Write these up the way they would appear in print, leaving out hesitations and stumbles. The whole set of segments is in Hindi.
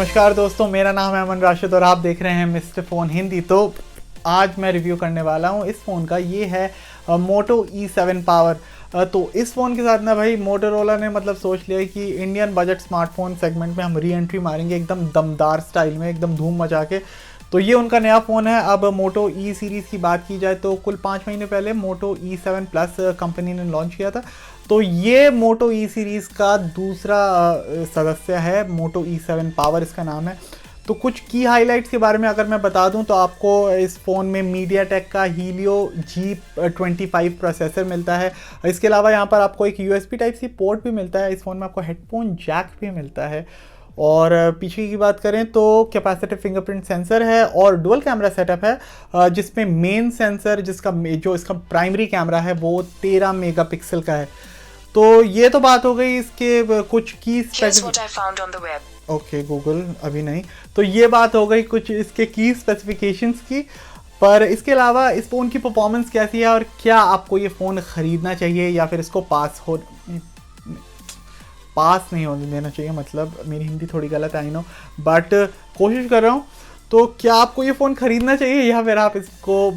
नमस्कार दोस्तों, मेरा नाम है अमन राशिद और आप देख रहे हैं मिस्टर फ़ोन हिंदी। तो आज मैं रिव्यू करने वाला हूं इस फ़ोन का। ये है मोटो E7 पावर। तो इस फ़ोन के साथ ना भाई मोटोरोला ने मतलब सोच लिया कि इंडियन बजट स्मार्टफोन सेगमेंट में हम री एंट्री मारेंगे एकदम दमदार स्टाइल में, एकदम धूम मचा के। तो ये उनका नया फ़ोन है। अब मोटो ई सीरीज़ की बात की जाए तो कुल 5 महीने पहले मोटो E7 प्लस कंपनी ने लॉन्च किया था। तो ये मोटो ई सीरीज़ का दूसरा सदस्य है, मोटो E7 पावर इसका नाम है। तो कुछ की हाइलाइट्स के बारे में अगर मैं बता दूं तो आपको इस फ़ोन में मीडियाटेक का हीलियो G25 प्रोसेसर मिलता है। इसके अलावा यहाँ पर आपको एक USB टाइप सी पोर्ट भी मिलता है। इस फ़ोन में आपको हेडफोन जैक भी मिलता है। और पीछे की बात करें तो कैपेसिटिव फिंगरप्रिंट सेंसर है और डुअल कैमरा सेटअप है, जिसमें मेन सेंसर जो इसका प्राइमरी कैमरा है वो 13 मेगापिक्सल का है। तो ये तो बात हो गई इसके कुछ की ओके गूगल अभी नहीं। तो ये बात हो गई कुछ इसके की स्पेसिफिकेशंस की। पर इसके अलावा इस फ़ोन की परफॉर्मेंस कैसी है और क्या आपको ये फ़ोन ख़रीदना चाहिए या फिर इसको पास नहीं होने देना चाहिए, मतलब मेरी हिंदी थोड़ी गलत आई नो, बट कोशिश कर रहा हूँ। तो क्या आपको ये फ़ोन ख़रीदना चाहिए या फिर आप इसको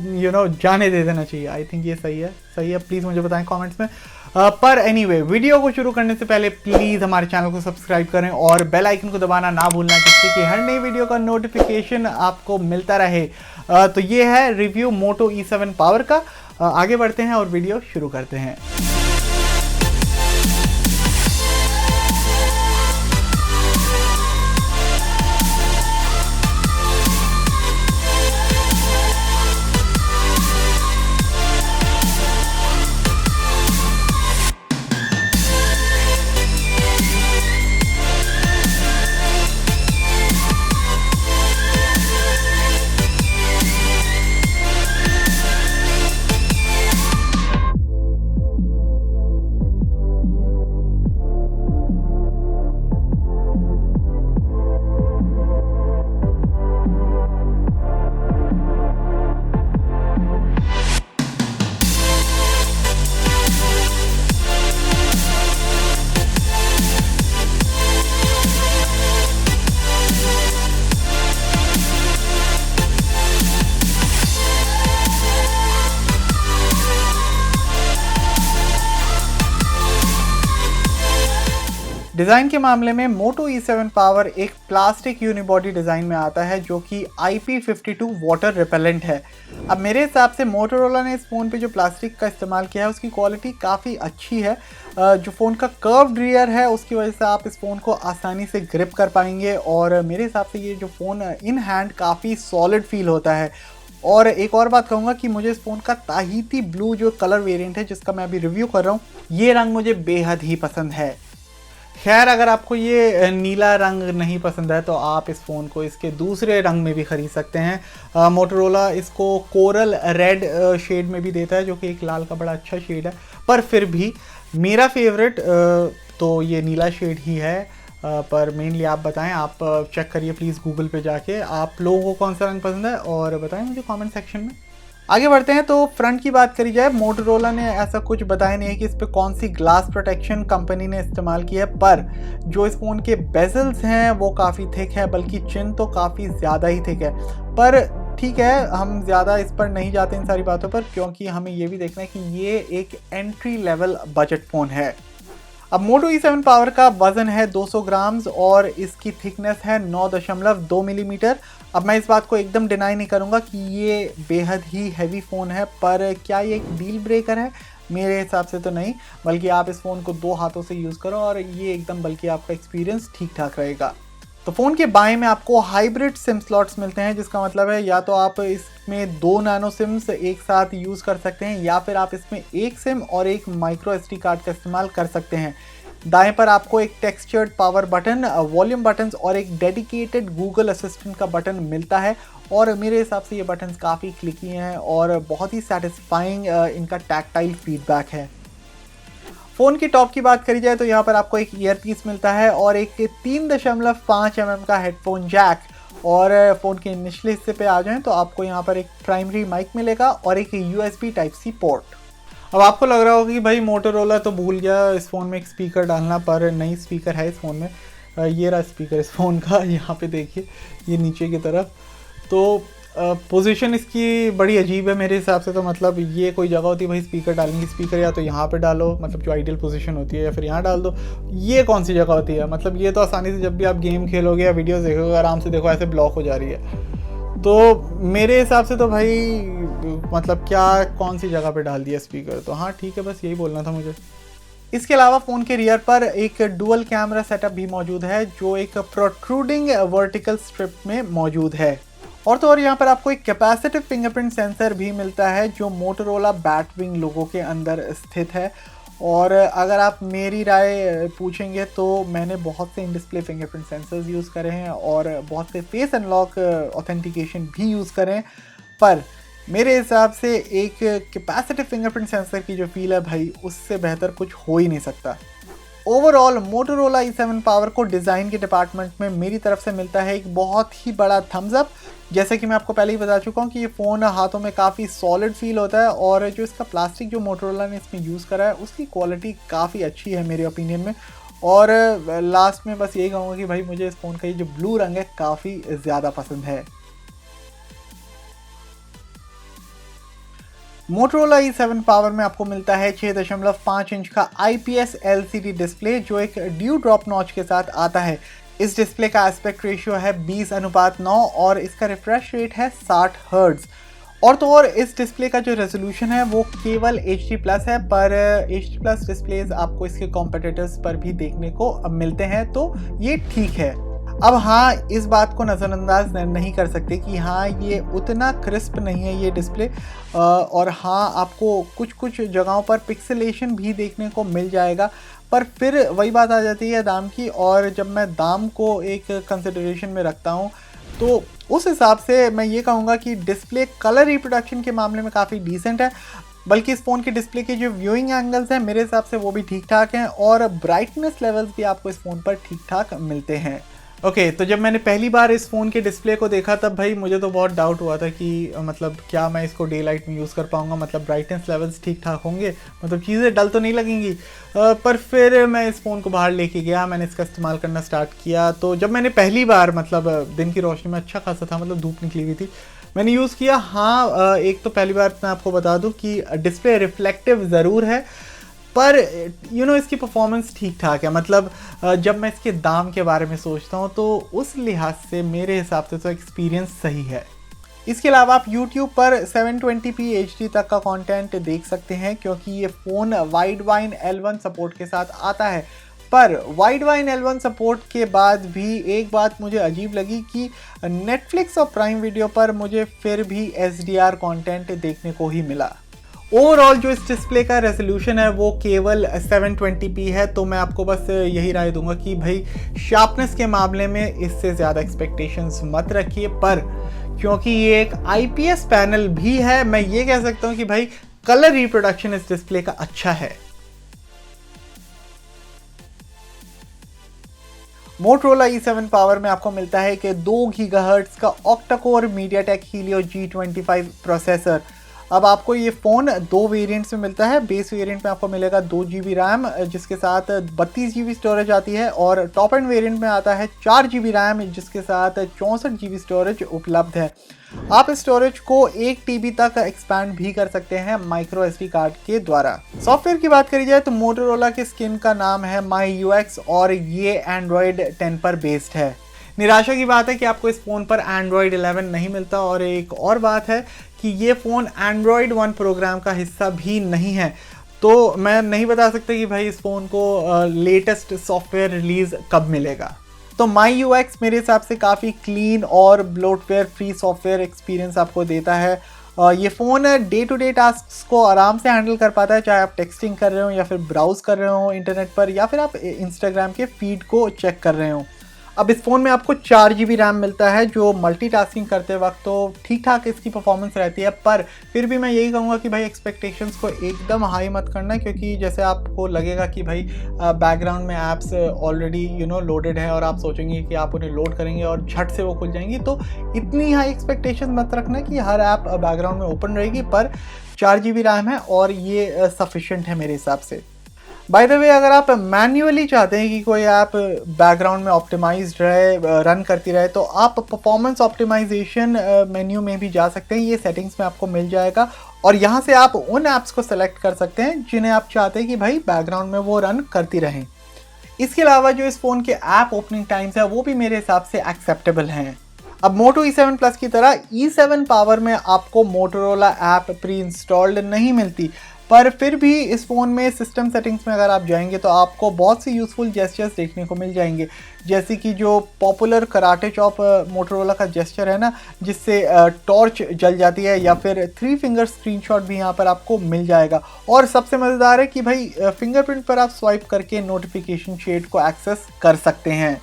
जाने दे देना चाहिए? आई थिंक ये सही है, प्लीज़ मुझे बताएं कमेंट्स में। पर एनीवे, वीडियो को शुरू करने से पहले प्लीज़ हमारे चैनल को सब्सक्राइब करें और बेल आइकन को दबाना ना भूलना, जिससे कि हर नई वीडियो का नोटिफिकेशन आपको मिलता रहे। तो ये है रिव्यू मोटो E7 पावर का। आगे बढ़ते हैं और वीडियो शुरू करते हैं। डिज़ाइन के मामले में मोटो E7 पावर एक प्लास्टिक यूनिबॉडी डिज़ाइन में आता है जो कि IP52 वाटर रिपेलेंट है। अब मेरे हिसाब से मोटोरोला ने इस फ़ोन पे जो प्लास्टिक का इस्तेमाल किया है उसकी क्वालिटी काफ़ी अच्छी है। जो फ़ोन का कर्व्ड रियर है उसकी वजह से आप इस फ़ोन को आसानी से ग्रिप कर पाएंगे और मेरे हिसाब से ये जो फ़ोन इन हैंड काफ़ी सॉलिड फील होता है। और एक और बात कहूँगा कि मुझे इस फ़ोन का ताहिती ब्लू जो कलर वेरिएंट है जिसका मैं अभी रिव्यू कर रहा हूँ, ये रंग मुझे बेहद ही पसंद है। खैर, अगर आपको ये नीला रंग नहीं पसंद है तो आप इस फ़ोन को इसके दूसरे रंग में भी ख़रीद सकते हैं। मोटोरोला इसको कोरल रेड शेड में भी देता है, जो कि एक लाल का बड़ा अच्छा शेड है। पर फिर भी मेरा फेवरेट तो ये नीला शेड ही है। पर मेनली आप बताएं, आप चेक करिए प्लीज़ गूगल पे जाके, आप लोगों को कौन सा रंग पसंद है और बताएं मुझे कमेंट सेक्शन में। आगे बढ़ते हैं। तो फ्रंट की बात करी जाए, मोटोरोला ने ऐसा कुछ बताया नहीं है कि इस पे कौन सी ग्लास प्रोटेक्शन कंपनी ने इस्तेमाल की है, पर जो इस फ़ोन के बेजल्स हैं वो काफ़ी थिक है, बल्कि चिन तो काफ़ी ज़्यादा ही थिक है। पर ठीक है, हम ज़्यादा इस पर नहीं जाते इन सारी बातों पर, क्योंकि हमें ये भी देखना है कि ये एक एंट्री लेवल बजट फ़ोन है। अब मोटो E7 पावर का वज़न है 200 ग्राम्स और इसकी थिकनेस है 9.2 मिलीमीटर। अब मैं इस बात को एकदम डिनाई नहीं करूंगा कि ये बेहद ही हैवी फ़ोन है, पर क्या ये एक डील ब्रेकर है? मेरे हिसाब से तो नहीं, बल्कि आप इस फ़ोन को 2 हाथों से यूज़ करो और ये एकदम बल्कि आपका एक्सपीरियंस ठीक ठाक रहेगा। तो फ़ोन के बाएं में आपको हाइब्रिड सिम स्लॉट्स मिलते हैं, जिसका मतलब है या तो आप इसमें 2 नैनो सिम्स एक साथ यूज़ कर सकते हैं या फिर आप इसमें एक सिम और एक माइक्रो SD कार्ड का इस्तेमाल कर सकते हैं। दाएं पर आपको एक textured power button, volume buttons और एक डेडिकेटेड गूगल असिस्टेंट का बटन मिलता है और मेरे हिसाब से ये बटन्स काफ़ी क्लिकी हैं और बहुत ही सेटिस्फाइंग इनका टैक्टाइल फीडबैक है। फ़ोन की टॉप की बात करी जाए तो यहाँ पर आपको एक ईयरपीस मिलता है और एक 3.5 mm का हेडफोन जैक। और फ़ोन के निचले हिस्से पे आ जाएं तो आपको यहाँ पर एक प्राइमरी माइक मिलेगा और एक USB टाइप सी पोर्ट। अब आपको लग रहा होगा कि भाई मोटोरोला तो भूल गया इस फ़ोन में एक स्पीकर डालना, पर नई स्पीकर है इस फ़ोन में। ये रहा स्पीकर इस फ़ोन का, यहाँ पे देखिए ये नीचे की तरफ। तो पोजीशन इसकी बड़ी अजीब है मेरे हिसाब से। तो मतलब ये कोई जगह होती है भाई स्पीकर डालने की, स्पीकर या तो यहाँ पे डालो, मतलब जो आइडियल पोजीशन होती है, या फिर यहाँ डाल दो। ये कौन सी जगह होती है? मतलब ये तो आसानी से जब भी आप गेम खेलोगे या वीडियोस देखोगे आराम से देखो ऐसे ब्लॉक हो जा रही है। तो मेरे हिसाब से तो भाई मतलब क्या कौन सी जगह पे डाल दिया स्पीकर। तो हाँ ठीक है, बस यही बोलना था मुझे। इसके अलावा फ़ोन के रियर पर एक डुअल कैमरा सेटअप भी मौजूद है जो एक प्रोट्रूडिंग वर्टिकल स्ट्रिप में मौजूद है। और तो और यहाँ पर आपको एक कैपेसिटिव फिंगरप्रिंट सेंसर भी मिलता है जो मोटोरोला बैटविंग लोगो के अंदर स्थित है। और अगर आप मेरी राय पूछेंगे तो मैंने बहुत से in display fingerprint sensors use करे हैं और बहुत से फेस अनलॉक ऑथेंटिकेशन भी यूज़ करे हैं, पर मेरे हिसाब से एक कैपेसिटिव फिंगरप्रिंट सेंसर की जो फील है भाई उससे बेहतर कुछ हो ही नहीं सकता। ओवरऑल मोटोरोला E7 पावर को डिज़ाइन के डिपार्टमेंट में मेरी तरफ से मिलता है एक बहुत ही बड़ा थम्स अप। जैसे कि मैं आपको पहले ही बता चुका हूँ कि ये फ़ोन हाथों में काफ़ी सॉलिड फील होता है और जो इसका प्लास्टिक जो मोटोरोला ने इसमें यूज़ करा है उसकी क्वालिटी काफ़ी अच्छी है मेरे ओपिनियन में। और लास्ट में बस यही कहूँगा कि भाई मुझे इस फ़ोन का ये जो ब्लू रंग है काफ़ी ज़्यादा पसंद है। मोटोरोला E7 पावर में आपको मिलता है 6.5 इंच का IPS LCD डिस्प्ले जो एक ड्यू ड्रॉप नॉच के साथ आता है। इस डिस्प्ले का एस्पेक्ट रेशियो है 20:9 और इसका रिफ्रेश रेट है 60 हर्ट्ज। और तो और इस डिस्प्ले का जो रेजोल्यूशन है वो केवल HD+ है, पर HD+ डिस्प्लेज आपको इसके कॉम्पिटिटर्स पर भी देखने को मिलते हैं, तो ये ठीक है। अब हाँ, इस बात को नज़रअंदाज नहीं कर सकते कि हाँ ये उतना क्रिस्प नहीं है ये डिस्प्ले, और हाँ आपको कुछ कुछ जगहों पर पिक्सेलेशन भी देखने को मिल जाएगा। पर फिर वही बात आ जाती है दाम की, और जब मैं दाम को एक कंसिडरेशन में रखता हूँ तो उस हिसाब से मैं ये कहूँगा कि डिस्प्ले कलर रिप्रोडक्शन के मामले में काफ़ी डिसेंट है। बल्कि इस फ़ोन की डिस्प्ले के जो व्यूइंग एंगल्स हैं मेरे हिसाब से वो भी ठीक ठाक हैं और ब्राइटनेस लेवल्स भी आपको इस फ़ोन पर ठीक ठाक मिलते हैं। ओके, तो जब मैंने पहली बार इस फ़ोन के डिस्प्ले को देखा तब भाई मुझे तो बहुत डाउट हुआ था कि मतलब क्या मैं इसको डे लाइट में यूज़ कर पाऊँगा, मतलब ब्राइटनेस लेवल्स ठीक ठाक होंगे, मतलब चीज़ें डल तो नहीं लगेंगी। पर फिर मैं इस फ़ोन को बाहर लेके गया, मैंने इसका इस्तेमाल करना स्टार्ट किया। तो जब मैंने पहली बार मतलब दिन की रोशनी में अच्छा खासा था, मतलब धूप निकली हुई थी, मैंने यूज़ किया। हाँ, एक तो पहली बार मैं आपको बता दूँ कि डिस्प्ले रिफ्लेक्टिव ज़रूर है, पर इसकी परफॉर्मेंस ठीक ठाक है। मतलब जब मैं इसके दाम के बारे में सोचता हूँ तो उस लिहाज से मेरे हिसाब से तो एक्सपीरियंस सही है। इसके अलावा आप YouTube पर 720p HD तक का कंटेंट देख सकते हैं क्योंकि ये फ़ोन वाइडवाइन L1 सपोर्ट के साथ आता है। पर वाइडवाइन L1 सपोर्ट के बाद भी एक बात मुझे अजीब लगी कि Netflix और प्राइम वीडियो पर मुझे फिर भी HDR कंटेंट देखने को ही मिला। ओवरऑल जो इस डिस्प्ले का रेजोल्यूशन है वो केवल 720p है, तो मैं आपको बस यही राय दूंगा कि भाई शार्पनेस के मामले में इससे ज़्यादा एक्सपेक्टेशंस मत रखिए। पर क्योंकि ये एक IPS पैनल भी है, मैं ये कह सकता हूँ कि भाई कलर रिप्रोडक्शन इस डिस्प्ले का अच्छा है। मोटोरोला E7 पावर में आपको मिलता है कि 2 GHz का octa-core MediaTek Helio G25 processor. अब आपको ये फ़ोन 2 वेरिएंट्स में मिलता है। बेस वेरिएंट में आपको मिलेगा 2 GB रैम जिसके साथ 32 GB स्टोरेज आती है, और टॉप एंड वेरिएंट में आता है 4 GB रैम जिसके साथ 64 GB स्टोरेज उपलब्ध है। आप स्टोरेज को 1 TB तक एक्सपैंड भी कर सकते हैं माइक्रो SD कार्ड के द्वारा। सॉफ्टवेयर की बात करी जाए तो मोटोरोला के स्किन का नाम है MyUX और ये Android 10 पर बेस्ड है। निराशा की बात है कि आपको इस फ़ोन पर Android 11 नहीं मिलता, और एक और बात है कि ये फ़ोन Android One प्रोग्राम का हिस्सा भी नहीं है। तो मैं नहीं बता सकता कि भाई इस फ़ोन को लेटेस्ट सॉफ्टवेयर रिलीज़ कब मिलेगा। तो MyUX मेरे हिसाब से काफ़ी क्लीन और ब्लोटवेयर फ्री सॉफ्टवेयर एक्सपीरियंस आपको देता है। ये phone day to day task को आराम से हैंडल कर पाता है, चाहे आप टेक्सटिंग कर रहे हो या फिर ब्राउज़ कर रहे हो इंटरनेट पर, या फिर आप इंस्टाग्राम के फीड को चेक कर रहे हो। अब इस फ़ोन में आपको 4 GB रैम मिलता है जो मल्टीटास्किंग करते वक्त तो ठीक ठाक इसकी परफॉर्मेंस रहती है। पर फिर भी मैं यही कहूँगा कि भाई एक्सपेक्टेशंस को एकदम हाई मत करना, क्योंकि जैसे आपको लगेगा कि भाई बैकग्राउंड में ऐप्स ऑलरेडी लोडेड है और आप सोचेंगे कि आप उन्हें लोड करेंगे और झट से वो खुल जाएंगी, तो इतनी हाई एक्सपेक्टेशन मत रखना कि हर ऐप बैकग्राउंड में ओपन रहेगी। पर 4 GB रैम है और ये सफिशेंट है मेरे हिसाब से। बाय द वे, अगर आप मैन्युअली चाहते हैं कि कोई ऐप बैकग्राउंड में ऑप्टिमाइज्ड रहे, रन करती रहे, तो आप परफॉर्मेंस ऑप्टिमाइजेशन मेन्यू में भी जा सकते हैं। ये सेटिंग्स में आपको मिल जाएगा और यहाँ से आप उन ऐप्स को सेलेक्ट कर सकते हैं जिन्हें आप चाहते हैं कि भाई बैकग्राउंड में वो रन करती रहें। इसके अलावा जो इस फ़ोन के ऐप ओपनिंग टाइम्स है वो भी मेरे हिसाब से एक्सेप्टेबल हैं। अब मोटो E7 Plus की तरह E7 पावर में आपको मोटोरोला ऐप प्री इंस्टॉल्ड नहीं मिलती, पर फिर भी इस फ़ोन में सिस्टम सेटिंग्स में अगर आप जाएंगे तो आपको बहुत सी यूज़फुल जेस्चर्स देखने को मिल जाएंगे, जैसे कि जो पॉपुलर कराटे चॉप मोटोरोला का जेस्चर है ना, जिससे टॉर्च जल जाती है, या फिर 3 फिंगर स्क्रीनशॉट भी यहाँ पर आपको मिल जाएगा। और सबसे मज़ेदार है कि भाई फिंगरप्रिंट पर आप स्वाइप करके नोटिफिकेशन शेड को एक्सेस कर सकते हैं।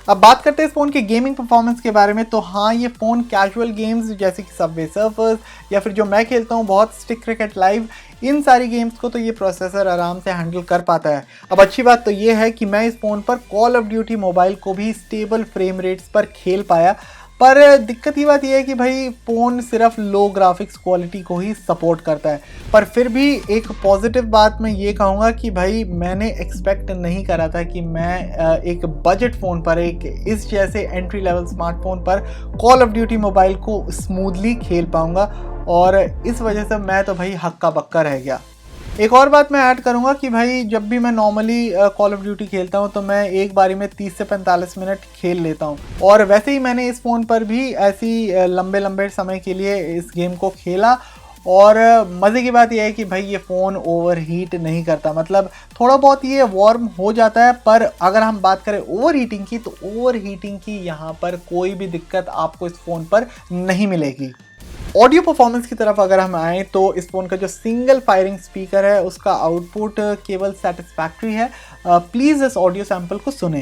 अब बात करते हैं इस फ़ोन के गेमिंग परफॉर्मेंस के बारे में। तो हाँ, ये फ़ोन कैजुअल गेम्स जैसे कि सबवे सर्फर्स या फिर जो मैं खेलता हूँ बहुत स्टिक क्रिकेट लाइव, इन सारी गेम्स को तो ये प्रोसेसर आराम से हैंडल कर पाता है। अब अच्छी बात तो ये है कि मैं इस फ़ोन पर कॉल ऑफ ड्यूटी मोबाइल को भी स्टेबल फ्रेम रेट्स पर खेल पाया, पर दिक्कत ही बात यह है कि भाई फ़ोन सिर्फ लो ग्राफिक्स क्वालिटी को ही सपोर्ट करता है। पर फिर भी एक पॉजिटिव बात मैं ये कहूँगा कि भाई मैंने एक्सपेक्ट नहीं करा था कि मैं एक बजट फ़ोन पर, एक इस जैसे एंट्री लेवल स्मार्टफोन पर कॉल ऑफ ड्यूटी मोबाइल को स्मूथली खेल पाऊँगा, और इस वजह से मैं तो भाई हक्का बक्का रह गया। एक और बात मैं ऐड करूंगा कि भाई जब भी मैं नॉर्मली कॉल ऑफ ड्यूटी खेलता हूं तो मैं एक बारी में 30 से 45 मिनट खेल लेता हूं, और वैसे ही मैंने इस फ़ोन पर भी ऐसी लंबे लंबे समय के लिए इस गेम को खेला। और मज़े की बात यह है कि भाई ये फ़ोन ओवर हीट नहीं करता, मतलब थोड़ा बहुत ये वार्म हो जाता है, पर अगर हम बात करें ओवर हीटिंग की तो ओवर हीटिंग की यहाँ पर कोई भी दिक्कत आपको इस फ़ोन पर नहीं मिलेगी। ऑडियो परफॉर्मेंस की तरफ अगर हम आएँ तो इस फ़ोन का जो सिंगल फायरिंग स्पीकर है उसका आउटपुट केवल सेटिस्फैक्ट्री है। प्लीज़ इस ऑडियो सैंपल को सुने।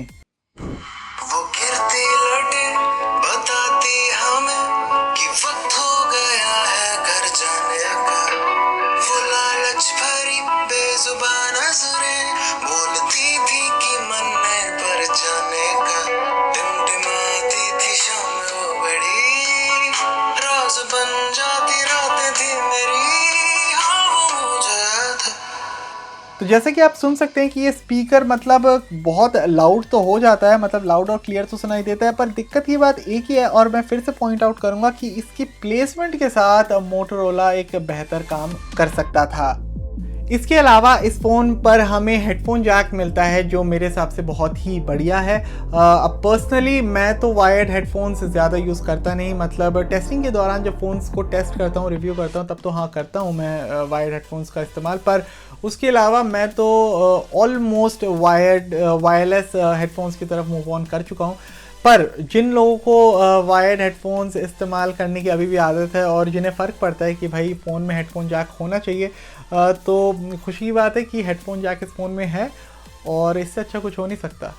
वो गिरती लटे बताती हमें कि वक्त हो गया है घर जाने का। वो लालच भरी बेजुबान नजरें बोलती थी कि मन में पर जाने का। टिमटिमाती थी शाम वो बड़ी राज बन जाती रातें थी मेरी। हाँ वो मुझे था। तो जैसे कि आप सुन सकते हैं कि ये स्पीकर मतलब बहुत लाउड तो हो जाता है, मतलब लाउड और क्लियर तो सुनाई देता है, पर दिक्कत की बात एक ही है, और मैं फिर से पॉइंट आउट करूंगा कि इसकी प्लेसमेंट के साथ मोटोरोला एक बेहतर काम कर सकता था। इसके अलावा इस फ़ोन पर हमें हेडफोन जैक मिलता है जो मेरे हिसाब से बहुत ही बढ़िया है। अब पर्सनली मैं तो वायर्ड हेडफोन्स ज़्यादा यूज़ करता नहीं, मतलब टेस्टिंग के दौरान जब फ़ोन्स को टेस्ट करता हूँ, रिव्यू करता हूँ, तब तो हाँ करता हूँ मैं वायर्ड हेडफोन्स का इस्तेमाल, पर उसके अलावा मैं तो ऑलमोस्ट वायरलेस हेडफोन्स की तरफ मूव ऑन कर चुका हूँ। पर जिन लोगों को वायर्ड हेडफोन्स इस्तेमाल करने की अभी भी आदत है और जिन्हें फ़र्क पड़ता है कि भाई फ़ोन में हेडफोन जैक होना चाहिए, तो खुशी की बात है कि हेडफोन जैक इस फ़ोन में है, और इससे अच्छा कुछ हो नहीं सकता।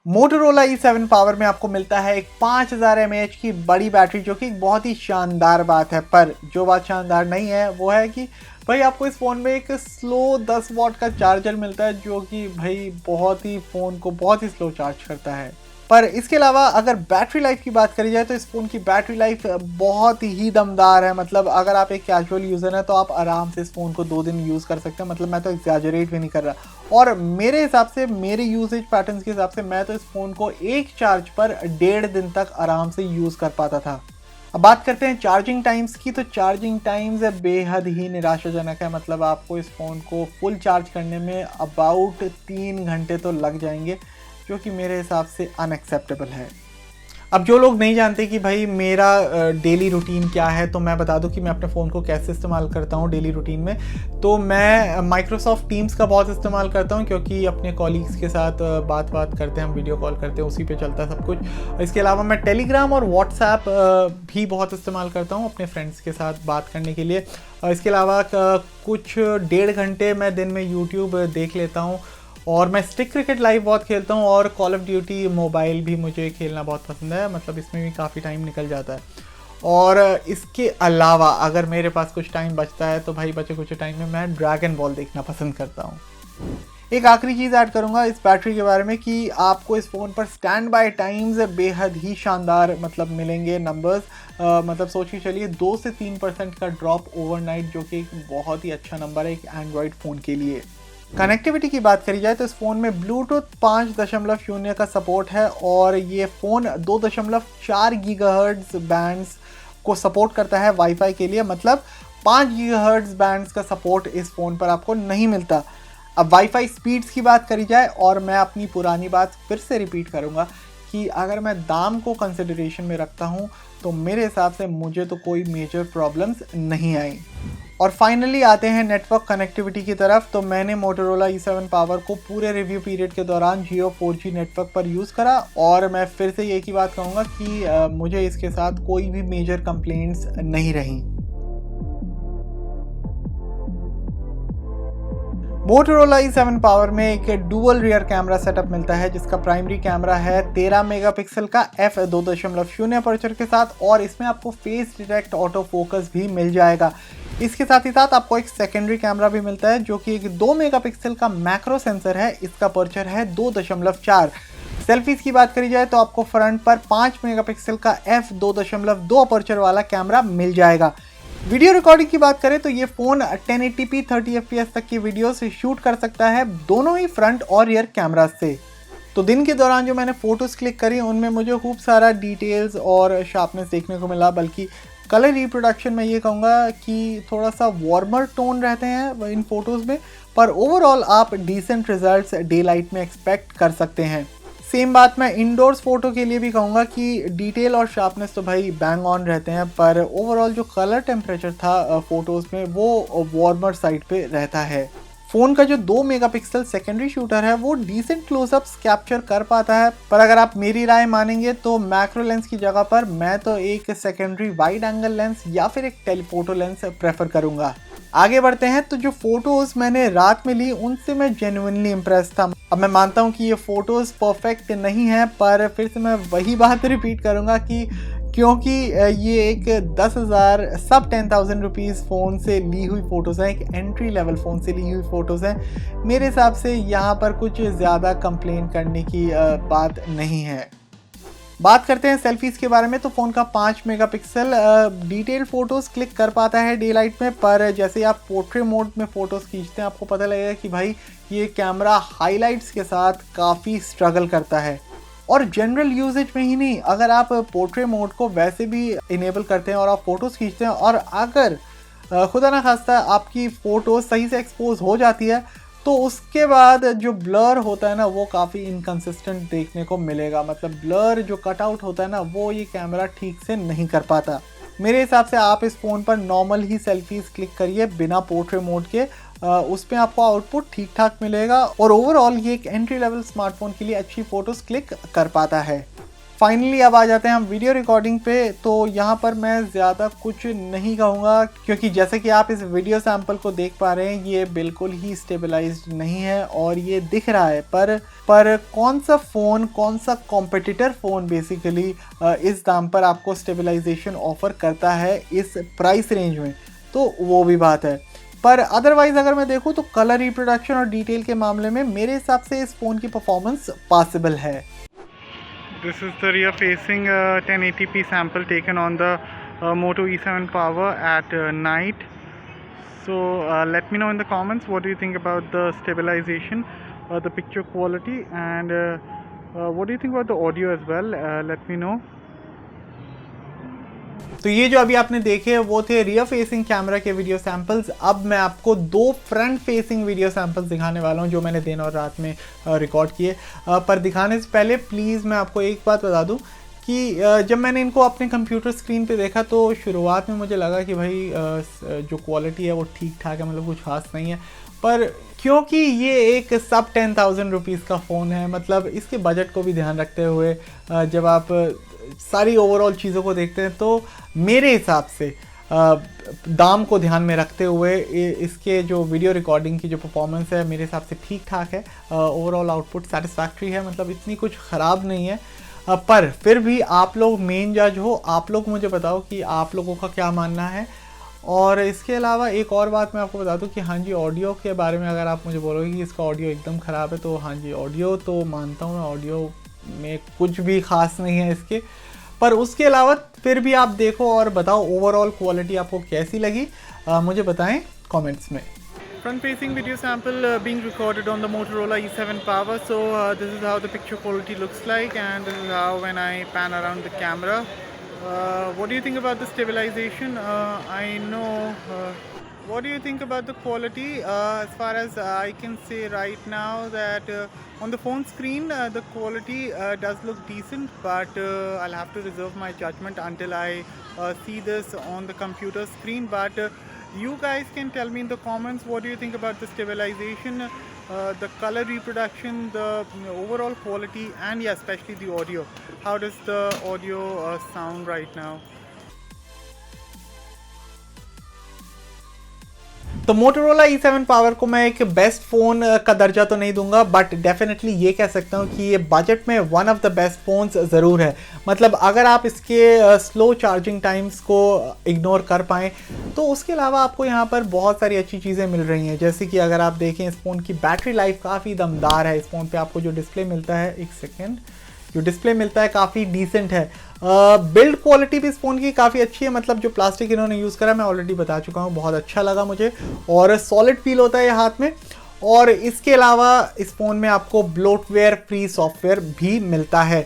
मोटोरोला E7 पावर में आपको मिलता है एक 5000 mAh की बड़ी बैटरी, जो कि बहुत ही शानदार बात है। पर जो बात शानदार नहीं है वो है कि भाई आपको इस फ़ोन में एक स्लो 10 वॉट का चार्जर मिलता है, जो कि भाई बहुत ही फ़ोन को बहुत ही स्लो चार्ज करता है। पर इसके अलावा अगर बैटरी लाइफ की बात करी जाए तो इस फ़ोन की बैटरी लाइफ बहुत ही दमदार है। मतलब अगर आप एक कैजुअल यूज़र हैं तो आप आराम से इस फ़ोन को 2 दिन यूज़ कर सकते हैं, मतलब मैं तो एग्जैजरेट भी नहीं कर रहा। और मेरे हिसाब से, मेरे यूजेज पैटर्न्स के हिसाब से, मैं तो इस फ़ोन को एक चार्ज पर 1.5 दिन तक आराम से यूज़ कर पाता था। अब बात करते हैं चार्जिंग टाइम्स की, तो चार्जिंग टाइम्स बेहद ही निराशाजनक है। मतलब आपको इस फ़ोन को फुल चार्ज करने में अबाउट 3 घंटे तो लग जाएंगे, जो कि मेरे हिसाब से अनएक्सेप्टेबल है। अब जो लोग नहीं जानते कि भाई मेरा डेली रूटीन क्या है, तो मैं बता दूं कि मैं अपने फ़ोन को कैसे इस्तेमाल करता हूं डेली रूटीन में। तो मैं माइक्रोसॉफ्ट टीम्स का बहुत इस्तेमाल करता हूं, क्योंकि अपने कॉलीग्स के साथ बात करते हैं, हम वीडियो कॉल करते हैं, उसी पे चलता है सब कुछ। इसके अलावा मैं टेलीग्राम और व्हाट्सएप भी बहुत इस्तेमाल करता हूँ अपने फ्रेंड्स के साथ बात करने के लिए। इसके अलावा कुछ 1.5 घंटे मैं दिन में यूट्यूब देख लेता हूँ, और मैं स्टिक क्रिकेट लाइव बहुत खेलता हूँ, और कॉल ऑफ ड्यूटी मोबाइल भी मुझे खेलना बहुत पसंद है, मतलब इसमें भी काफ़ी टाइम निकल जाता है। और इसके अलावा अगर मेरे पास कुछ टाइम बचता है तो भाई बचे कुछ टाइम में मैं ड्रैगन बॉल देखना पसंद करता हूँ। एक आखिरी चीज़ ऐड करूँगा इस बैटरी के बारे में कि आपको इस फ़ोन पर स्टैंड बाय टाइम्स बेहद ही शानदार मतलब मिलेंगे नंबर्स। मतलब सोच के चलिए 2 से 3% का ड्रॉप ओवरनाइट, जो कि एक बहुत ही अच्छा नंबर है एक एंड्रॉयड फ़ोन के लिए। कनेक्टिविटी की बात करी जाए तो इस फ़ोन में ब्लूटूथ 5.0 का सपोर्ट है और ये फ़ोन 2.4 गीगाहर्ट्ज़ बैंड्स को सपोर्ट करता है वाईफाई के लिए। मतलब 5 गीगाहर्ट्ज़ बैंड्स का सपोर्ट इस फ़ोन पर आपको नहीं मिलता। अब वाईफाई स्पीड्स की बात करी जाए, और मैं अपनी पुरानी बात फिर से रिपीट करूँगा कि अगर मैं दाम को कंसिडरेशन में रखता हूँ तो मेरे हिसाब से मुझे तो कोई मेजर प्रॉब्लम्स नहीं आई। और फाइनली आते हैं नेटवर्क कनेक्टिविटी की तरफ। तो मैंने मोटोरोला E7 पावर को पूरे रिव्यू पीरियड के दौरान जियो 4G नेटवर्क पर यूज़ करा, और मैं फिर से एक ही बात कहूँगा कि मुझे इसके साथ कोई भी मेजर कंप्लेंट्स नहीं रहीं। मोटोरोला E7 पावर में एक डुअल रियर कैमरा सेटअप मिलता है, जिसका प्राइमरी कैमरा है 13 मेगापिक्सल का f2.0 अपर्चर के साथ, और इसमें आपको फेस डिटेक्ट ऑटो फोकस भी मिल जाएगा। इसके साथ ही साथ आपको एक सेकेंडरी कैमरा भी मिलता है जो कि एक 2 मेगापिक्सल का मैक्रो सेंसर है। इसका अपर्चर है 2.4। सेल्फीज की बात करी जाए तो आपको फ्रंट पर 5 मेगापिक्सल का f2.2 अपर्चर वाला कैमरा मिल जाएगा। वीडियो रिकॉर्डिंग की बात करें तो ये फ़ोन 1080p 30 fps तक की वीडियो से शूट कर सकता है, दोनों ही फ्रंट और रियर कैमरा से। तो दिन के दौरान जो मैंने फ़ोटोज़ क्लिक करी उनमें मुझे खूब सारा डिटेल्स और शार्पनेस देखने को मिला, बल्कि कलर रिप्रोडक्शन में ये कहूँगा कि थोड़ा सा वार्मर टोन रहते हैं इन फ़ोटोज़ में, पर ओवरऑल आप डिसेंट रिजल्ट्स डे लाइट में एक्सपेक्ट कर सकते हैं। सेम बात मैं इंडोर्स फ़ोटो के लिए भी कहूँगा कि डिटेल और शार्पनेस तो भाई बैंग ऑन रहते हैं, पर ओवरऑल जो कलर टेम्परेचर था फ़ोटोज़ में वो वार्मर साइड पे रहता है। फ़ोन का जो 2 मेगापिक्सल सेकेंडरी शूटर है वो डिसेंट क्लोजअप्स कैप्चर कर पाता है, पर अगर आप मेरी राय मानेंगे तो मैक्रो लेंस की जगह पर मैं तो एक सेकेंडरी वाइड एंगल लेंस या फिर एक टेलीफोटो लेंस प्रेफर करूँगा। आगे बढ़ते हैं तो जो फ़ोटोज़ मैंने रात में ली उनसे मैं जेन्युइनली इम्प्रेस था। अब मैं मानता हूँ कि ये फ़ोटोज़ परफेक्ट नहीं है, पर फिर से मैं वही बात रिपीट करूँगा कि क्योंकि ये एक 10,000 सब 10,000 रुपीज़ फ़ोन से ली हुई फ़ोटोज़ हैं, एक एंट्री लेवल फ़ोन से ली हुई फ़ोटोज़ हैं, मेरे हिसाब से यहाँ पर कुछ ज़्यादा कंप्लेन करने की बात नहीं है। बात करते हैं सेल्फीज़ के बारे में तो फ़ोन का 5 मेगापिक्सल डिटेल फ़ोटोज़ क्लिक कर पाता है डे लाइट में, पर जैसे आप पोर्ट्रेट मोड में फ़ोटोज़ खींचते हैं आपको पता लगेगा कि भाई ये कैमरा हाइलाइट्स के साथ काफ़ी स्ट्रगल करता है। और जनरल यूजेज में ही नहीं, अगर आप पोर्ट्रेट मोड को वैसे भी इनेबल करते हैं और आप फ़ोटोज़ खींचते हैं और अगर खुदा ना खास्ता आपकी फ़ोटो सही से एक्सपोज हो जाती है तो उसके बाद जो ब्लर होता है ना वो काफ़ी इनकंसिस्टेंट देखने को मिलेगा। मतलब ब्लर जो कटआउट होता है ना वो ये कैमरा ठीक से नहीं कर पाता। मेरे हिसाब से आप इस फ़ोन पर नॉर्मल ही सेल्फीज़ क्लिक करिए बिना पोर्ट्रेट मोड के, उसमें आपको आउटपुट ठीक ठाक मिलेगा और ओवरऑल ये एक एंट्री लेवल स्मार्टफोन के लिए अच्छी फ़ोटोज़ क्लिक कर पाता है। फाइनली अब आ जाते हैं हम वीडियो रिकॉर्डिंग पे। तो यहाँ पर मैं ज़्यादा कुछ नहीं कहूँगा क्योंकि जैसे कि आप इस वीडियो सैंपल को देख पा रहे हैं ये बिल्कुल ही स्टेबलाइज्ड नहीं है और ये दिख रहा है, पर कौन सा फ़ोन, कौन सा कॉम्पिटिटर फ़ोन बेसिकली इस दाम पर आपको स्टेबलाइजेशन ऑफ़र करता है इस प्राइस रेंज में, तो वो भी बात है। पर अदरवाइज़ अगर मैं देखूँ तो कलर रिप्रोडक्शन और डिटेल के मामले में मेरे हिसाब से इस फ़ोन की परफॉर्मेंस पॉसिबल है। This is the rear facing 1080p sample taken on the Moto E7 Power at night. So let me know in the comments what do you think about the stabilization, the picture quality, and what do you think about the audio as well. Let me know. तो ये जो अभी आपने देखे वो थे रियर फेसिंग कैमरा के वीडियो सैंपल्स। अब मैं आपको 2 फ्रंट फेसिंग वीडियो सैंपल्स दिखाने वाला हूँ जो मैंने दिन और रात में रिकॉर्ड किए। पर दिखाने से पहले प्लीज़ मैं आपको एक बात बता दूँ कि जब मैंने इनको अपने कंप्यूटर स्क्रीन पे देखा तो शुरुआत में मुझे लगा कि भाई जो क्वालिटी है वो ठीक ठाक है, मतलब कुछ खास नहीं है। पर क्योंकि ये एक सब 10,000 रुपीज़ का फ़ोन है, मतलब इसके बजट को भी ध्यान रखते हुए जब आप सारी ओवरऑल चीज़ों को देखते हैं तो मेरे हिसाब से दाम को ध्यान में रखते हुए इसके जो वीडियो रिकॉर्डिंग की जो परफॉर्मेंस है मेरे हिसाब से ठीक ठाक है। ओवरऑल आउटपुट सेटिस्फैक्ट्री है, मतलब इतनी कुछ ख़राब नहीं है। पर फिर भी आप लोग मेन जज हो, आप लोग मुझे बताओ कि आप लोगों का क्या मानना है। और इसके अलावा एक और बात मैं आपको बता दूं कि हाँ जी, ऑडियो के बारे में अगर आप मुझे बोलोगे कि इसका ऑडियो एकदम ख़राब है, तो हाँ जी, ऑडियो तो मानता हूँ मैं, ऑडियो में कुछ भी ख़ास नहीं है इसके। पर उसके अलावा फिर भी आप देखो और बताओ ओवरऑल क्वालिटी आपको कैसी लगी, मुझे बताएं कमेंट्स में। Front facing video sample being recorded on the Motorola E7 Power. So this is how the picture quality looks like, and this is how when I pan around the camera. What do you think about the stabilization? I know. What do you think about the quality? As far as I can say right now that on the phone screen the quality does look decent, but I'll have to reserve my judgment until I see this on the computer screen. But you guys can tell me in the comments what do you think about the stabilization, the color reproduction, the overall quality, and yeah, especially the audio. How does the audio sound right now? तो Motorola E7 पावर को मैं एक बेस्ट फ़ोन का दर्जा तो नहीं दूंगा, बट डेफिनेटली ये कह सकता हूँ कि ये बजट में one of the best phones ज़रूर है। मतलब अगर आप इसके स्लो चार्जिंग टाइम्स को इग्नोर कर पाएँ तो उसके अलावा आपको यहाँ पर बहुत सारी अच्छी चीज़ें मिल रही हैं। जैसे कि अगर आप देखें इस फ़ोन की बैटरी लाइफ काफ़ी दमदार है। इस फ़ोन पर आपको जो डिस्प्ले मिलता है, एक सेकेंड, जो डिस्प्ले मिलता है काफ़ी डिसेंट है। बिल्ड क्वालिटी भी इस फ़ोन की काफ़ी अच्छी है। मतलब जो प्लास्टिक इन्होंने यूज़ करा मैं ऑलरेडी बता चुका हूँ, बहुत अच्छा लगा मुझे और सॉलिड फील होता है ये हाथ में। और इसके अलावा इस फ़ोन में आपको ब्लोटवेयर फ्री सॉफ्टवेयर भी मिलता है।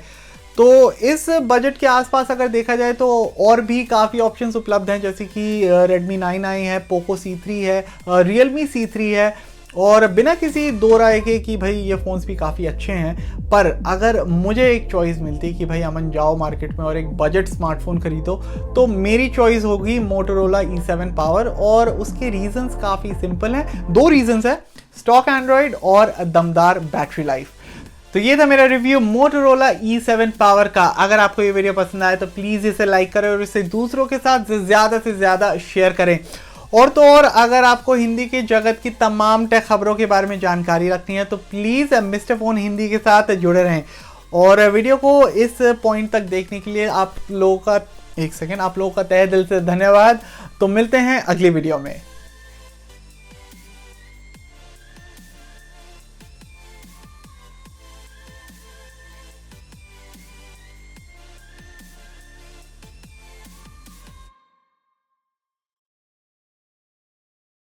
तो इस बजट के आसपास अगर देखा जाए तो और भी काफ़ी ऑप्शंस उपलब्ध हैं, जैसे कि Redmi 9i है, Poco C3 है, Realme C3 है। और बिना किसी दो राय के कि भाई ये फ़ोन्स भी काफ़ी अच्छे हैं, पर अगर मुझे एक चॉइस मिलती कि भाई अमन जाओ मार्केट में और एक बजट स्मार्टफोन खरीदो, तो मेरी चॉइस होगी Motorola E7 पावर। और उसके रीजंस काफ़ी सिंपल हैं, दो रीजंस है, स्टॉक एंड्रॉयड और दमदार बैटरी लाइफ। तो ये था मेरा रिव्यू Motorola E7 पावर का। अगर आपको ये वीडियो पसंद आए तो प्लीज़ इसे लाइक करें और इसे दूसरों के साथ ज़्यादा से ज़्यादा शेयर करें। और तो और अगर आपको हिंदी के जगत की तमाम टेक खबरों के बारे में जानकारी रखनी है तो प्लीज़ मिस्टर फ़ोन हिंदी के साथ जुड़े रहें। और वीडियो को इस पॉइंट तक देखने के लिए आप लोगों का तहे दिल से धन्यवाद। तो मिलते हैं अगली वीडियो में।